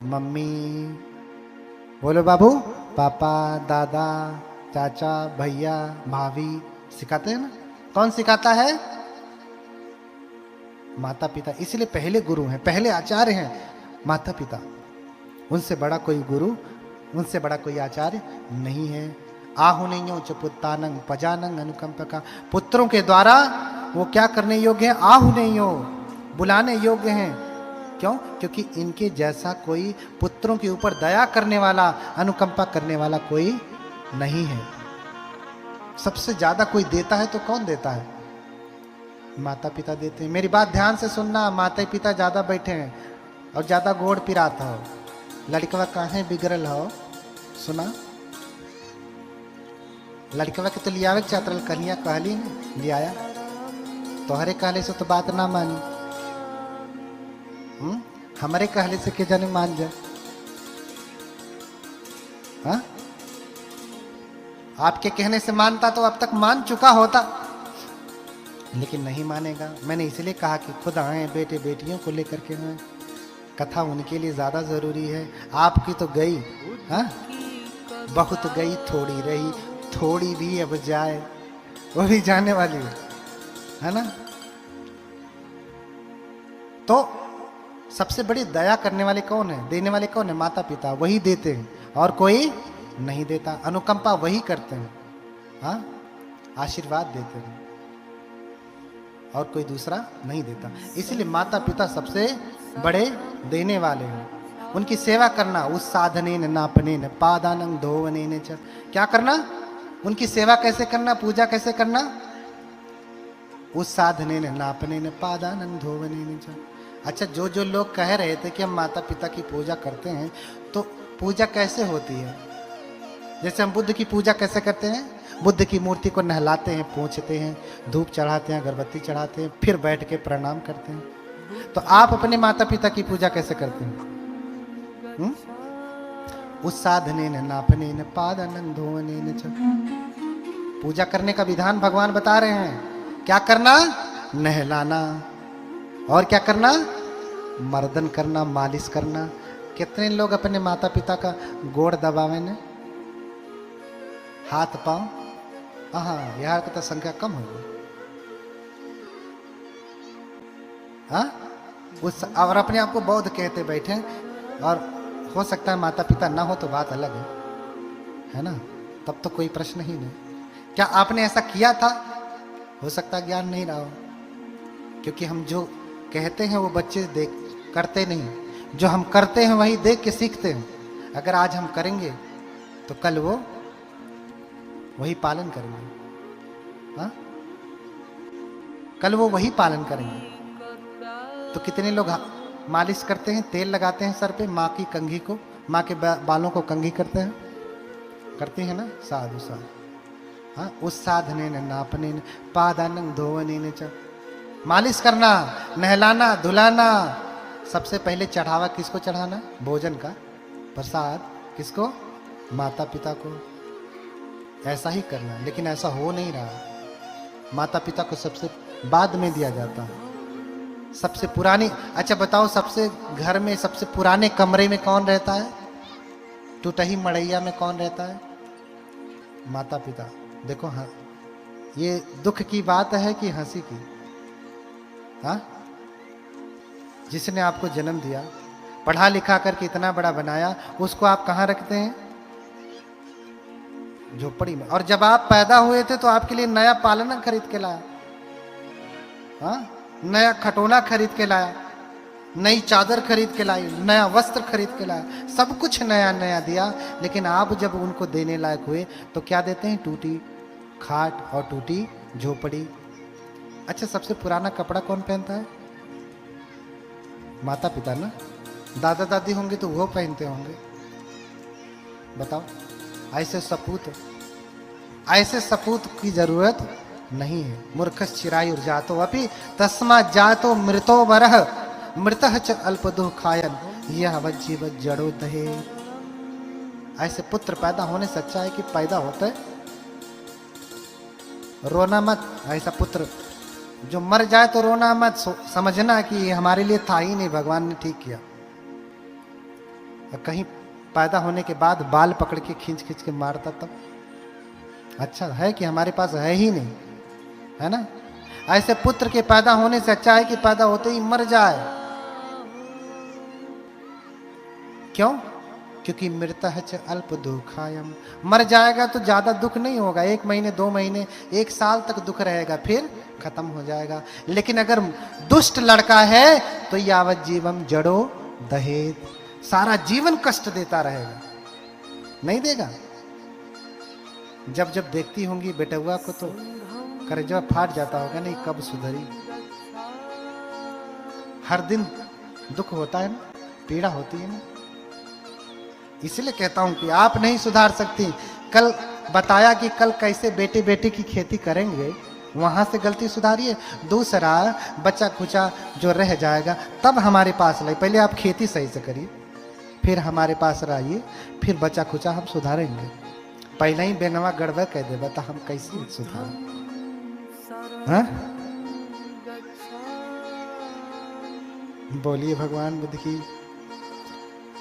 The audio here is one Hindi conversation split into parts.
मम्मी, बोलो बाबू, पापा, दादा, चाचा, भैया, भाभी, सिखाते हैं ना। कौन सिखाता है? माता पिता। इसलिए पहले गुरु हैं, पहले आचार्य हैं माता पिता। उनसे बड़ा कोई गुरु, उनसे बड़ा कोई आचार्य नहीं है। आहुनेयो च पुत्तानंग पजानंग अनुकंपका। पुत्रों के द्वारा वो क्या करने योग्य है? आहुनेयो, बुलाने योग्य हैं। क्यों? क्योंकि इनके जैसा कोई पुत्रों के ऊपर दया करने वाला, अनुकंपा करने वाला कोई नहीं है। सबसे ज्यादा कोई देता है तो कौन देता है? माता पिता देते हैं। मेरी बात ध्यान से सुनना, माता पिता ज्यादा बैठे हैं और ज्यादा गोड़ पिराता हो, लड़कवा काहे बिगड़ल हो, सुना। लड़कवा के तो लियावे चातरल, कन्या कहली ने लियाया, तोहरे कहले से तो बात ना मानी। हमारे कहले से के जाने मान जा। हाँ, आपके कहने से मानता तो अब तक मान चुका होता, लेकिन नहीं मानेगा। मैंने इसलिए कहा कि खुद आए, बेटे बेटियों को लेकर के आए। कथा उनके लिए ज्यादा जरूरी है। आपकी तो गई, हाँ, बहुत गई थोड़ी रही, थोड़ी भी अब जाए, वो भी जाने वाली है ना। तो सबसे बड़ी दया करने वाले कौन है, देने वाले कौन है? माता पिता। वही देते हैं और कोई नहीं देता। अनुकंपा वही करते हैं, हाँ, आशीर्वाद देते हैं और कोई दूसरा नहीं देता। इसलिए माता पिता सबसे बड़े देने वाले हैं। उनकी सेवा करना, उस साधने न नापने न पादानंग धोवने न च। क्या करना? उनकी सेवा कैसे करना, पूजा कैसे करना? उस साधने न नापने न पादानंग धोवने न च। अच्छा, जो जो लोग कह रहे थे कि हम माता पिता की पूजा करते हैं, तो पूजा कैसे होती है? जैसे हम बुद्ध की पूजा कैसे करते हैं? बुद्ध की मूर्ति को नहलाते हैं, पोंछते हैं, धूप चढ़ाते हैं, अगरबत्ती चढ़ाते हैं, फिर बैठ के प्रणाम करते हैं। तो आप अपने माता पिता की पूजा कैसे करते हैं? उस साधने न नापने न पादानंग धोवने न च। पूजा करने का विधान भगवान बता रहे हैं। क्या करना? नहलाना। और क्या करना? मर्दन करना, मालिश करना। कितने लोग अपने माता पिता का गोड़ दबावे ने, हाथ पांव? हाँ, यहाँ का तो संख्या कम हो गई। हाँ, उस और अपने आप को बौद्ध कहते बैठे, और हो सकता है माता पिता ना हो तो बात अलग है ना, तब तो कोई प्रश्न ही नहीं। क्या आपने ऐसा किया था? हो सकता ज्ञान नहीं रहा हो, क्योंकि हम जो कहते हैं वो बच्चे देख करते नहीं, जो हम करते हैं वही देख के सीखते हैं। अगर आज हम करेंगे तो कल वो वही पालन करेंगे। हाँ, कल वो वही पालन करेंगे। तो कितने लोग मालिश करते हैं, तेल लगाते हैं सर पे, माँ की कंघी को, माँ के बालों को कंघी करते हैं, करते हैं ना, साधु साधु। हाँ, उस साधने न नापने न पादानंग धोवने न च। मालिश करना, नहलाना, धुलाना। सबसे पहले चढ़ावा किसको चढ़ाना? भोजन का प्रसाद किसको? माता पिता को। ऐसा ही करना, लेकिन ऐसा हो नहीं रहा। माता पिता को सबसे बाद में दिया जाता है। सबसे पुरानी, अच्छा बताओ, सबसे घर में सबसे पुराने कमरे में कौन रहता है? टूटही मड़ैया में कौन रहता है? माता पिता। देखो, हाँ, ये दुख की बात है कि हंसी की? हाँ, जिसने आपको जन्म दिया, पढ़ा लिखा करके इतना बड़ा बनाया, उसको आप कहाँ रखते हैं? झोपड़ी में। और जब आप पैदा हुए थे तो आपके लिए नया पालना खरीद के लाया, हाँ, नया खटोला खरीद के लाया, नई चादर खरीद के लाई, नया वस्त्र खरीद के लाया, सब कुछ नया नया दिया। लेकिन आप जब उनको देने लायक हुए तो क्या देते हैं? टूटी खाट और टूटी झोपड़ी। अच्छा, सबसे पुराना कपड़ा कौन पहनता है? माता पिता ना। दादा दादी होंगे तो वो पहनते होंगे। बताओ, ऐसे सपूत की जरूरत नहीं है। मूर्खस चिरायुर जातो अपि तस्मा जातो मृतो वरह मृतः च अल्पदुः खायन यह वज्जीव जड़ो दहे। ऐसे पुत्र पैदा होने से अच्छा है कि पैदा होता है रोना मत। ऐसा पुत्र जो मर जाए तो रोना मत, समझना कि हमारे लिए था ही नहीं, भगवान ने ठीक किया। और कहीं पैदा होने के बाद बाल पकड़ के खींच खींच के मारता तब। अच्छा है कि हमारे पास है ही नहीं, है ना। ऐसे पुत्र के पैदा होने से अच्छा है कि पैदा होते ही मर जाए। क्यों? क्योंकि मृतः च अल्प दुखायम, मर जाएगा तो ज्यादा दुख नहीं होगा, 1 महीने 2 महीने 1 साल तक दुख रहेगा, फिर खत्म हो जाएगा। लेकिन अगर दुष्ट लड़का है तो यावत जीवम जड़ो दहेज, सारा जीवन कष्ट देता रहेगा, नहीं देगा। जब जब देखती होंगी बेटुआ को तो करेजा फाट जाता होगा, नहीं कब सुधरी। हर दिन दुख होता है ना, पीड़ा होती है ना। इसलिए कहता हूं कि आप नहीं सुधार सकती। कल बताया कि कल कैसे बेटे बेटी की खेती करेंगे, वहां से गलती सुधारिए। दूसरा, बच्चा खुचा जो रह जाएगा तब हमारे पास लाइए। पहले आप खेती सही से करिए, फिर हमारे पास रहिए, फिर बच्चा खुचा हम सुधारेंगे। पहले ही बेनवा गड़बड़ कह देगा तो हम कैसे सुधार? हाँ? बोलिए भगवान बुद्ध की।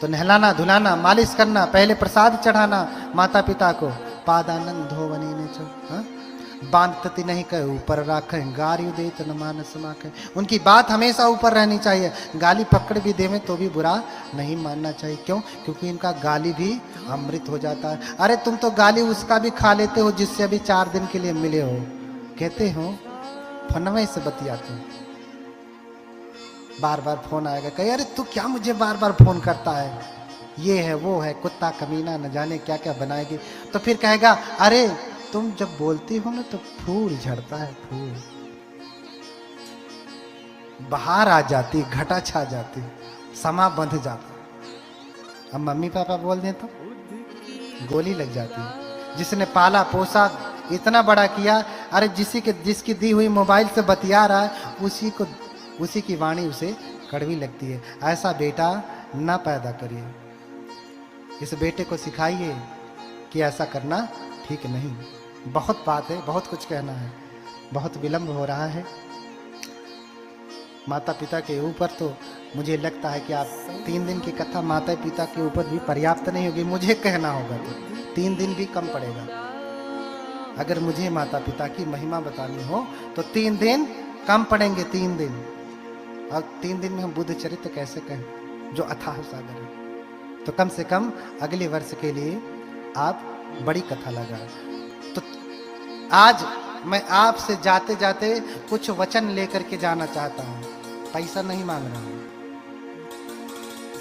तो नहलाना धुलाना मालिश करना, पहले प्रसाद चढ़ाना माता पिता को, पादानंद धोवनी ने चो, हाँ? बांधती नहीं कहे ऊपर राखें, गारी दे तो न मानस माखें। उनकी बात हमेशा ऊपर रहनी चाहिए। गाली पकड़ भी देवे तो भी बुरा नहीं मानना चाहिए। क्यों? क्योंकि इनका गाली भी अमृत हो जाता है। अरे तुम तो गाली उसका भी खा लेते हो जिससे अभी 4 दिन के लिए मिले हो, कहते हो फनवे से बतियाते हो। बार बार फोन आएगा, कहे अरे तू क्या मुझे बार बार फोन करता है, ये है वो है, कुत्ता कमीना न जाने क्या क्या बनाएगी। तो फिर कहेगा अरे तुम जब बोलती हो ना तो फूल झड़ता है, फूल बाहर आ जाती, घटा छा जाती, समा बंध जाता। अब मम्मी पापा बोल दें तो गोली लग जाती है। जिसने पाला पोसा इतना बड़ा किया, अरे जिसकी दी हुई मोबाइल से बतिया रहा है उसी की वाणी उसे कड़वी लगती है। ऐसा बेटा ना पैदा करिए। इस बेटे को सिखाइए कि ऐसा करना ठीक नहीं। बहुत बात है, बहुत कुछ कहना है, बहुत विलंब हो रहा है। माता पिता के ऊपर तो मुझे लगता है कि आप 3 दिन की कथा माता पिता के ऊपर भी पर्याप्त नहीं होगी। मुझे कहना होगा तो 3 दिन भी कम पड़ेगा। अगर मुझे माता पिता की महिमा बतानी हो तो 3 दिन कम पड़ेंगे, 3 दिन। और 3 दिन में हम बुद्ध चरित्र कैसे कहें जो अथाह सागर है। तो कम से कम अगले वर्ष के लिए आप बड़ी कथा लगा। तो आज मैं आपसे जाते जाते कुछ वचन लेकर के जाना चाहता हूं। पैसा नहीं मांग रहा हूं।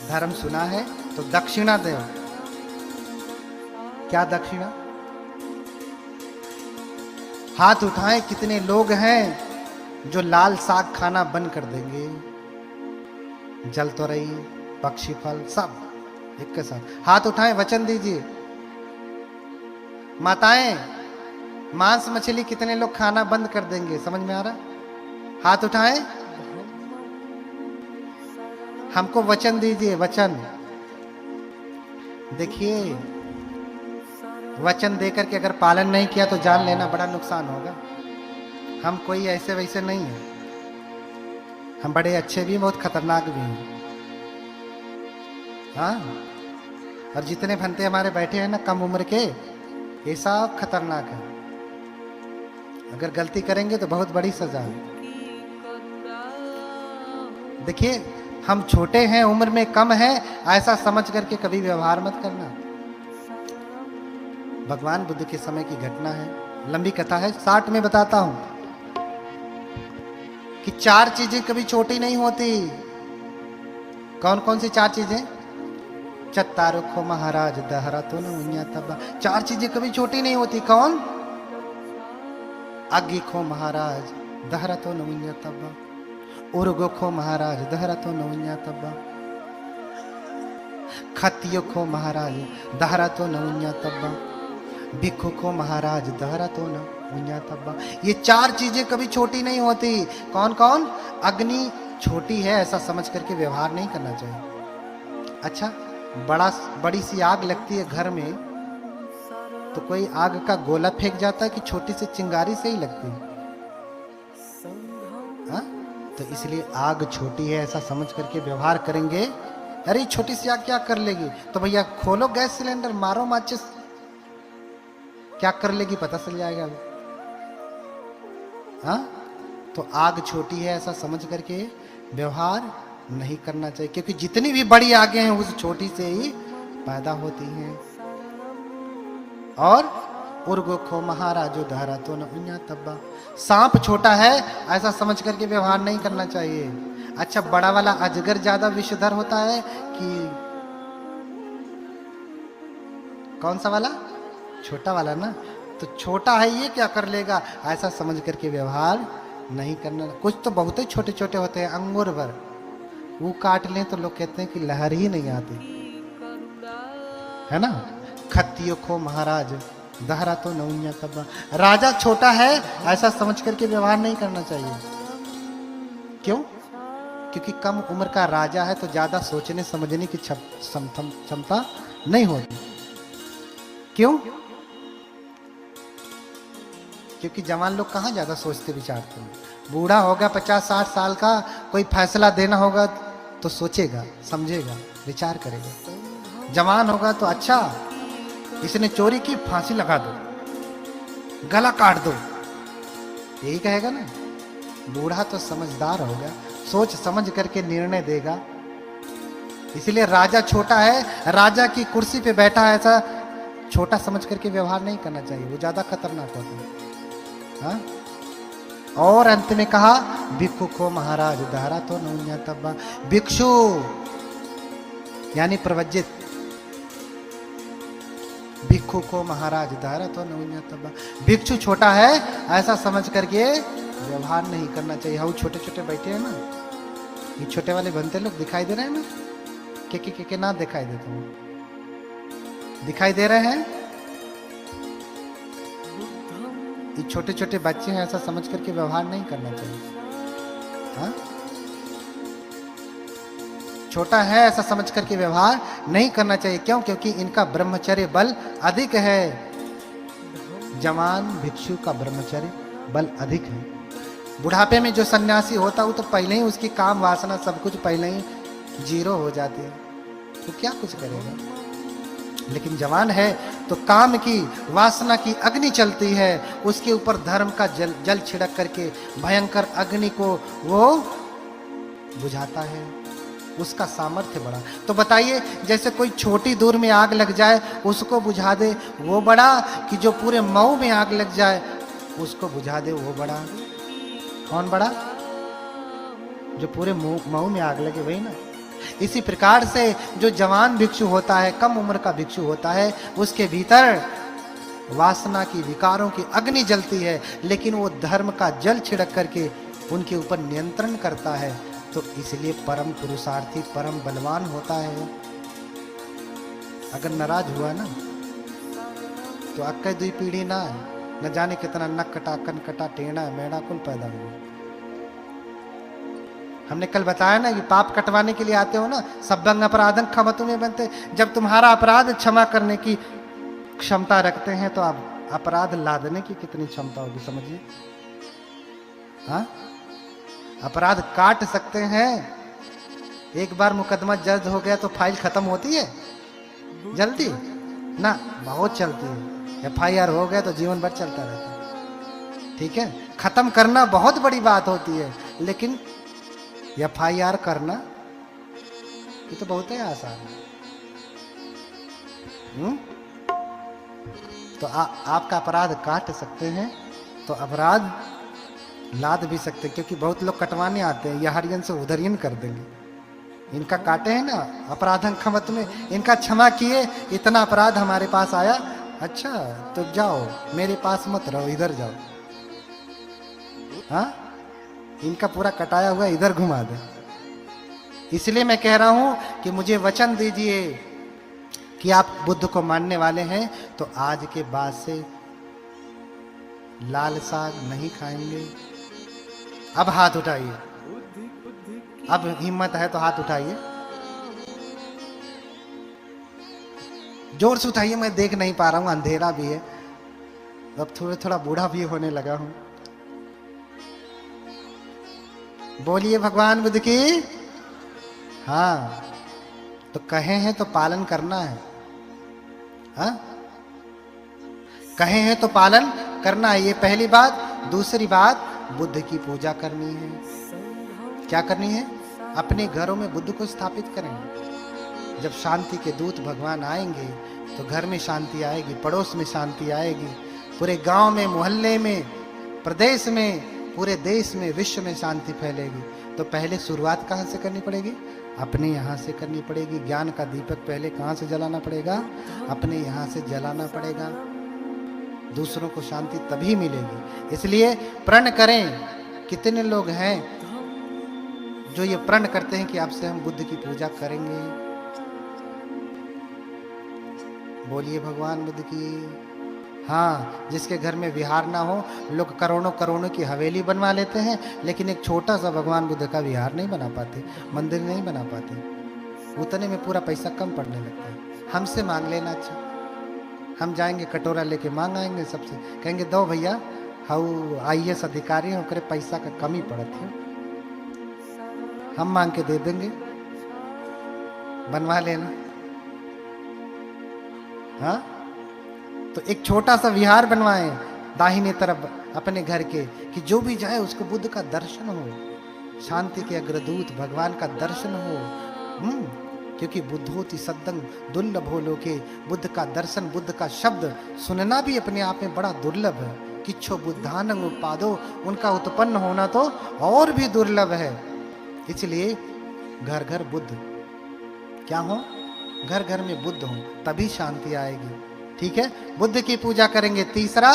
धर्म सुना है तो दक्षिणा दो। क्या दक्षिणा? हाथ उठाएं कितने लोग हैं जो लाल साग खाना बंद कर देंगे। जल तो रही, पक्षी फल सब एक के साथ हाथ उठाएं, वचन दीजिए। माताएं, मांस मछली कितने लोग खाना बंद कर देंगे? समझ में आ रहा? हाथ उठाएं, हमको वचन दीजिए, वचन। देखिए, वचन देकर के अगर पालन नहीं किया तो जान लेना बड़ा नुकसान होगा। हम कोई ऐसे वैसे नहीं है, हम बड़े अच्छे भी, बहुत खतरनाक भी हैं। हाँ, और जितने भंते हमारे बैठे हैं ना कम उम्र के, ये सब खतरनाक है। अगर गलती करेंगे तो बहुत बड़ी सजा है। देखिए, हम छोटे हैं, उम्र में कम है, ऐसा समझ करके कभी व्यवहार मत करना। भगवान बुद्ध के समय की घटना है, लंबी कथा है, 60 में बताता हूं कि 4 चीजें कभी छोटी नहीं होती। कौन कौन सी 4 चीजें? चत्तारुखो महाराज दहरा तो न तब्बा। 4 चीजें कभी छोटी नहीं होती। कौन? अग्नि खो महाराज दहरा तो न तब्बा, उर्गो खो महाराज दहरा तो न तब्बा, खत्यो खो महाराज दहरा तो न तब्बा, भिक्षु खो महाराज दहरा तो न तब्बा। ये 4 चीजें कभी छोटी नहीं होती। कौन कौन? अग्नि छोटी है ऐसा समझ करके व्यवहार नहीं करना चाहिए। अच्छा, बड़ी सी आग लगती है घर में तो कोई आग का गोला फेंक जाता है कि छोटी सी चिंगारी से ही लगती है? हाँ? तो इसलिए आग छोटी है ऐसा समझ करके व्यवहार करेंगे अरे छोटी सी आग क्या कर लेगी? तो भैया खोलो गैस सिलेंडर, मारो माचिस, क्या कर लेगी पता चल जाएगा अभी। हाँ, तो आग छोटी है ऐसा समझ करके व्यवहार नहीं करना चाहिए, क्योंकि जितनी भी बड़ी आगे हैं उस छोटी से ही पैदा होती हैं। और उर्गो खो महाराजो धारा तो न उन्या तब्बा, सांप छोटा है ऐसा समझ करके व्यवहार नहीं करना चाहिए। अच्छा, बड़ा वाला अजगर ज्यादा विषधर होता है कि कौन सा वाला? छोटा वाला ना। तो छोटा है ये क्या कर लेगा ऐसा समझ करके व्यवहार नहीं करना। कुछ तो बहुत ही छोटे छोटे होते हैं, अंगूर भर, वो काट लें तो लोग कहते हैं कि लहर ही नहीं आती, है ना। खत्तियो खो महाराज दहरा तो नौनिया तब्बा, राजा छोटा है ऐसा समझ करके व्यवहार नहीं करना चाहिए। क्यों? क्योंकि कम उम्र का राजा है तो ज्यादा सोचने समझने की क्षमता नहीं होती। क्यों? क्योंकि जवान लोग कहाँ ज्यादा सोचते विचारते हैं। बूढ़ा होगा 50-60 साल का, कोई फैसला देना होगा तो सोचेगा, समझेगा, विचार करेगा। जवान होगा तो अच्छा इसने चोरी की, फांसी लगा दो, गला काट दो, यही कहेगा ना। बूढ़ा तो समझदार होगा, सोच समझ करके निर्णय देगा। इसलिए राजा छोटा है, राजा की कुर्सी पे बैठा है ऐसा छोटा समझ करके व्यवहार नहीं करना चाहिए, वो ज्यादा खतरनाक होता है। हाँ? और अंत में कहा भिक्षु को महाराज दहरा तो नौनिया तब्बा, भिक्षु यानी प्रवज्जित, भिक्षु को महाराज दहरा तो नौनिया तब्बा, भिक्षु छोटा है ऐसा समझ करके व्यवहार नहीं करना चाहिए। हम छोटे छोटे बैठे हैं ना, ये छोटे वाले बनते लोग दिखाई दे रहे हैं ना, के ना दिखाई देते हैं, दिखाई दे रहे हैं। ये छोटे छोटे बच्चे हैं ऐसा समझ करके व्यवहार नहीं करना चाहिए। हाँ? छोटा है ऐसा समझ करके व्यवहार नहीं करना चाहिए। क्यों? क्योंकि इनका ब्रह्मचर्य बल अधिक है। जवान भिक्षु का ब्रह्मचर्य बल अधिक है। बुढ़ापे में जो सन्यासी होता है वो तो पहले ही उसकी काम वासना सब कुछ पहले ही जीरो हो जाती है, तो क्या कुछ करेगा। लेकिन जवान है तो काम की वासना की अग्नि चलती है, उसके ऊपर धर्म का जल छिड़क करके भयंकर अग्नि को वो बुझाता है, उसका सामर्थ्य बड़ा। तो बताइए, जैसे कोई छोटी दूर में आग लग जाए उसको बुझा दे वो बड़ा, कि जो पूरे मऊ में आग लग जाए उसको बुझा दे वो बड़ा? कौन बड़ा? जो पूरे मऊ में आग लगे वही ना। इसी प्रकार से जो जवान भिक्षु होता है, कम उम्र का भिक्षु होता है, उसके भीतर वासना की विकारों की अग्नि जलती है, लेकिन वो धर्म का जल छिड़क करके उनके ऊपर नियंत्रण करता है। तो इसलिए परम पुरुषार्थी परम बलवान होता है। अगर नाराज हुआ ना तो अक्का दुई पीढ़ी ना न जाने कितना नक कटा, कन कटा, टेढ़ा मेढ़ा कुल पैदा हुआ। हमने कल बताया ना कि पाप कटवाने के लिए आते हो ना, सब्बंग अपराधं क्षमतु में बनते। जब तुम्हारा अपराध क्षमा करने की क्षमता रखते हैं तो आप अपराध लादने की कितनी क्षमता होगी समझिए। हाँ, अपराध काट सकते हैं। एक बार मुकदमा दर्ज हो गया तो फाइल खत्म होती है जल्दी ना, बहुत चलती है। FIR हो गया तो जीवन भर चलता रहता है। ठीक है, खत्म करना बहुत बड़ी बात होती है, लेकिन FIR करना ये तो बहुत ही आसान है। तो आपका अपराध काट सकते हैं तो अपराध लाद भी सकते हैं, क्योंकि बहुत लोग कटवाने आते हैं, यह हरियन से उधरियन कर देंगे। इनका काटे हैं ना अपराधं क्षमत में, इनका क्षमा किए, इतना अपराध हमारे पास आया, अच्छा तो जाओ मेरे पास मत रहो, इधर जाओ। हाँ, इनका पूरा कटाया हुआ इधर घुमा दे। इसलिए मैं कह रहा हूं कि मुझे वचन दीजिए कि आप बुद्ध को मानने वाले हैं तो आज के बाद से लाल साग नहीं खाएंगे। अब हाथ उठाइए, अब हिम्मत है तो हाथ उठाइए, जोर से उठाइए। मैं देख नहीं पा रहा हूं, अंधेरा भी है, अब थोड़ा बूढ़ा भी होने लगा हूं। बोलिए भगवान बुद्ध की। हाँ, तो कहे हैं तो पालन करना है। हाँ, कहे हैं तो पालन करना है, ये पहली बात। दूसरी बात, बुद्ध की पूजा करनी है। क्या करनी है? अपने घरों में बुद्ध को स्थापित करें। जब शांति के दूत भगवान आएंगे तो घर में शांति आएगी, पड़ोस में शांति आएगी, पूरे गांव में, मोहल्ले में, प्रदेश में, पूरे देश में, विश्व में शांति फैलेगी। तो पहले शुरुआत कहाँ से करनी पड़ेगी? अपने यहाँ से करनी पड़ेगी। ज्ञान का दीपक पहले कहाँ से जलाना पड़ेगा? अपने यहाँ से जलाना पड़ेगा। दूसरों को शांति तभी मिलेगी। इसलिए प्रण करें। कितने लोग हैं जो ये प्रण करते हैं कि अब से हम बुद्ध की पूजा करेंगे? बोलिए भगवान बुद्ध की। हाँ, जिसके घर में विहार ना हो, लोग करोड़ों करोड़ों की हवेली बनवा लेते हैं, लेकिन एक छोटा सा भगवान बुद्ध का विहार नहीं बना पाते, मंदिर नहीं बना पाते। उतने में पूरा पैसा कम पड़ने लगता है। हमसे मांग लेना अच्छा। हम जाएंगे कटोरा लेके मांग आएंगे सबसे, कहेंगे दो भैया, हाउ IAS अधिकारी हो करे पैसा का कमी पड़त है, हम मांग के दे देंगे, बनवा लेना। हाँ, तो एक छोटा सा विहार बनवाएं दाहिने तरफ अपने घर के, कि जो भी जाए उसको बुद्ध का दर्शन हो, शांति के अग्रदूत भगवान का दर्शन हो। क्योंकि बुद्धोति सद्दं दुर्लभो लोके, बुद्ध का दर्शन, बुद्ध का शब्द सुनना भी अपने आप में बड़ा दुर्लभ है। किच्छो बुद्धानं उत्पादो, उनका उत्पन्न होना तो और भी दुर्लभ है। इसलिए घर घर बुद्ध क्या हो? घर घर में बुद्ध हो, तभी शांति आएगी। ठीक है, बुद्ध की पूजा करेंगे। तीसरा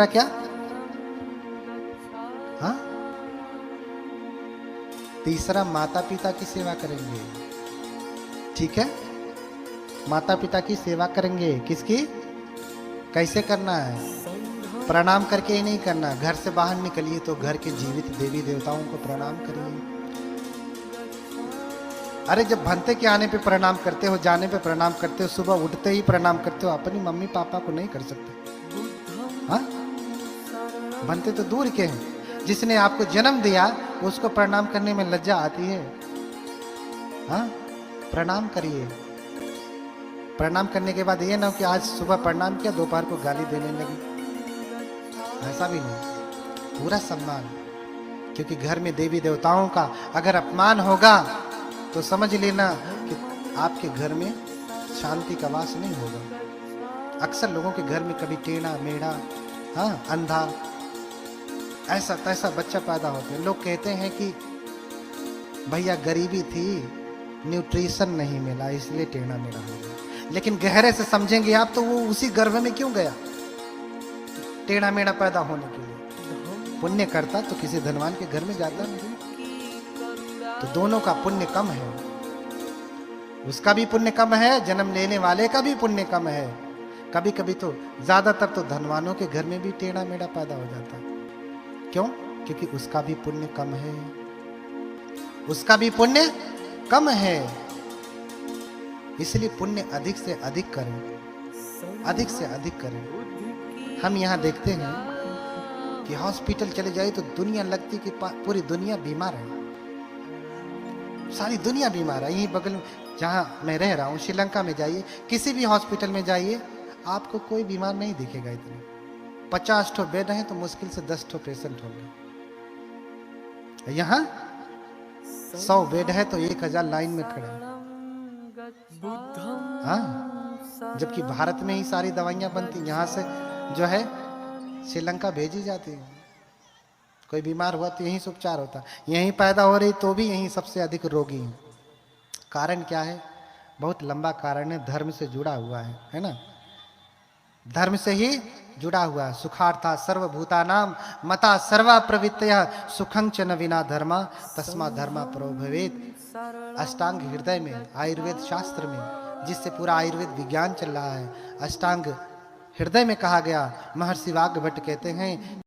क्या? हाँ, तीसरा माता पिता की सेवा करेंगे। ठीक है, माता पिता की सेवा करेंगे। किसकी? कैसे करना है? प्रणाम करके ही नहीं करना। घर से बाहर निकलिए तो घर के जीवित देवी देवताओं को प्रणाम करिए। अरे जब भंते के आने पे प्रणाम करते हो, जाने पे प्रणाम करते हो, सुबह उठते ही प्रणाम करते हो, अपनी मम्मी पापा को नहीं कर सकते? हाँ, भंते तो दूर के हैं। जिसने आपको जन्म दिया उसको प्रणाम करने में लज्जा आती है। हाँ, प्रणाम करिए। प्रणाम करने के बाद ये ना कि आज सुबह प्रणाम किया, दोपहर को गाली देने लगी, ऐसा भी नहीं। पूरा सम्मान, क्योंकि घर में देवी देवताओं का अगर अपमान होगा तो समझ लेना कि आपके घर में शांति का वास नहीं होगा। अक्सर लोगों के घर में कभी टेढ़ा मेढ़ा, हाँ, अंधा, ऐसा तैसा बच्चा पैदा होते हैं। लोग कहते हैं कि भैया गरीबी थी, न्यूट्रिशन नहीं मिला, इसलिए टेढ़ा मेढ़ा हो गया। लेकिन गहरे से समझेंगे आप तो वो उसी गर्भ में क्यों गया? टेढ़ा मेढ़ा पैदा होने के लिए। पुण्य करता तो किसी धनवान के घर में जाता नहीं। तो दोनों का पुण्य कम है। उसका भी पुण्य कम है, जन्म लेने वाले का भी पुण्य कम है। कभी कभी तो ज्यादातर तो धनवानों के घर में भी टेढ़ा मेढ़ा पैदा हो जाता है। क्यों? क्योंकि उसका भी पुण्य कम है। उसका भी पुण्य कम है। इसलिए पुण्य अधिक से अधिक करें, अधिक से अधिक करें। हम यहाँ देखते हैं कि हॉस्पिटल चले जाए तो दुनिया लगती कि पूरी दुनिया बीमार है, सारी दुनिया बीमार है। यही बगल में जहाँ मैं रह रहा हूँ, श्रीलंका में जाइए, किसी भी हॉस्पिटल में जाइए, आपको कोई बीमार नहीं दिखेगा। इतने 50 ठो बेड हैं तो मुश्किल से 10 ठो पेशेंट होंगे। यहाँ 100 बेड है तो 1000 लाइन में खड़े। हाँ, जबकि भारत में ही सारी दवाइयां बनती, यहाँ से जो है श्रीलंका भेजी जाती है। कोई बीमार हुआ तो यहीं से उपचार होता, यहीं पैदा हो रही तो भी यहीं सबसे अधिक रोगी हैं। कारण क्या है? बहुत लंबा कारण है, धर्म से जुड़ा हुआ है ना? धर्म से ही जुड़ा हुआ है। सुखार्था सर्वभूतानाम मता सर्वा प्रवृत्तयः सुखं च न विना धर्मा तस्मा धर्मा परो भवेत्। अष्टांग हृदय में, आयुर्वेद शास्त्र में, जिससे पूरा आयुर्वेद विज्ञान चल रहा है, अष्टांग हृदय में कहा गया। महर्षि वाग्भट कहते हैं